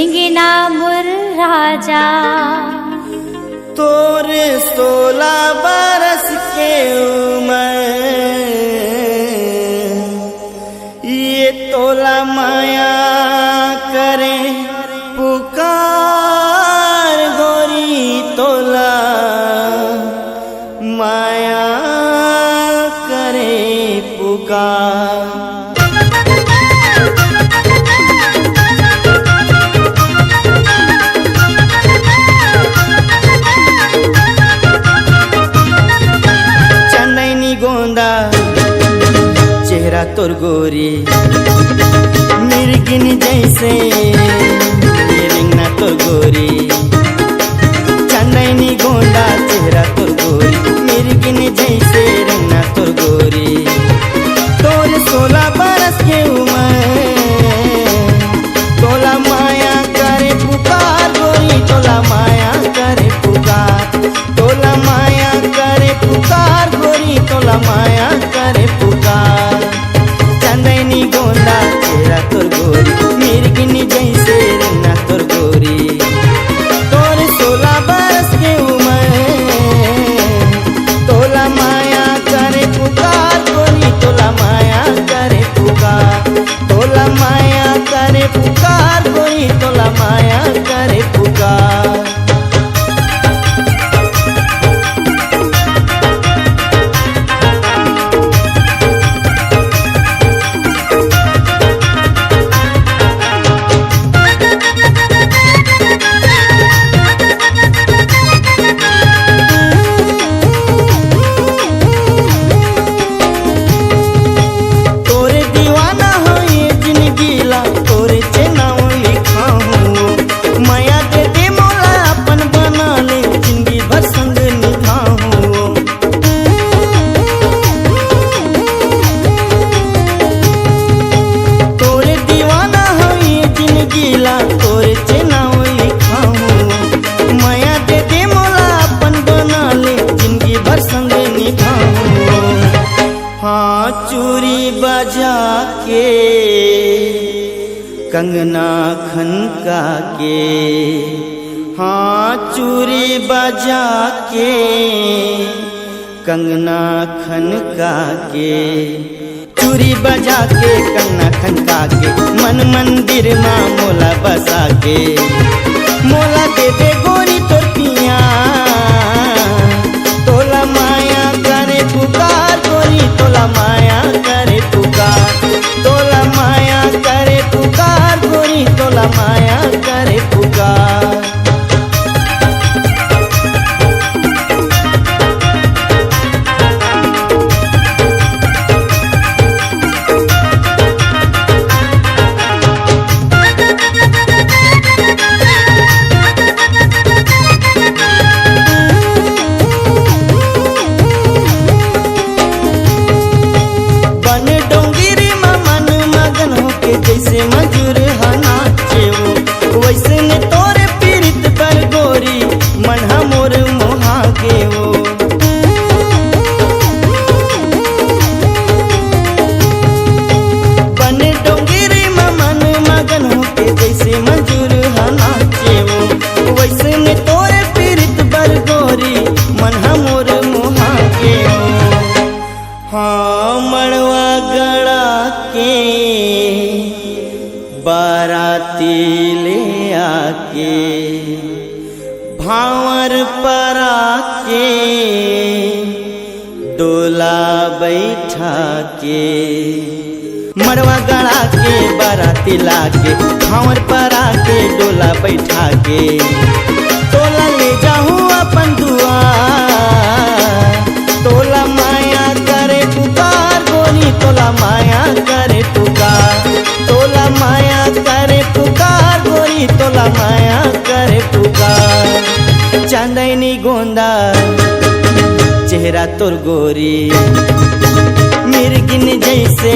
रेंगना मुर राजा। तोरे 16 बरस के उम्र, ये तोला माया करे पुकार गोरी, तोला माया करे पुकार। चेहरा तोर गोरी मिर्गिन जैसे, रेंगना तोर गोरी चंदनी गोंदा। चेहरा तोर गोरी मिर्गिन जैसे, रेंगना तोर गोरी। तोर 16 बरस के उम्र, तोला माया करे पुकार गोरी, तोला माया करे पुकार। तोला माया करे पुकार गोरी, तोला माया करे पुकार। चंदनी गोंदा चेहरा तोर गोरी मिर्गिनी जैसे, रेंगना तोर गोरी। तोर 16 बरस के उम्र, तोला माया करे पुकार गोरी, तोला माया करे पुकार। तोला माया करे पुकार गोरी, तोला माया करे पुकार। चूरी बजा के कंगना खनका के, हाँ चूरी बजा के कंगना खनका के। चूरी बजा के कंगना खनका के, मन मंदिर माँ मोला बसा के। मोला दे दे गोरी तोर पिया, तोला माया करे पुकार गोरी, तोला माया करे पुकार। तोला माया करे पुकार गोरी, तोला माया करे पुकार। जैसे मजूर नाचे वो, वैसे ने तोरे पीड़ित पर गोरी मन मोर मोहा के वो। बने डोंगिरी मन मगन होके, जैसे मजूर नाचे वो, वैसे ने तोरे पीड़ित पर गोरी मन मोर मोहा के वो। हाँ मड़वा गड़ा के बाराती ले आके, भावर पर आके डोला बैठा के। मड़वा गड़ा के बाराती लाके, भावर पर आके डोला बैठा के। तोला ले जाऊं अपन दुआर, तोला माया करे पुकार गोरी, तोला माया करे पुकार। तोला माया करे पुकार गोरी, तोला माया करे पुकार। चांदनी गोंदा चेहरा तोर गोरी मिर्गिन जैसे,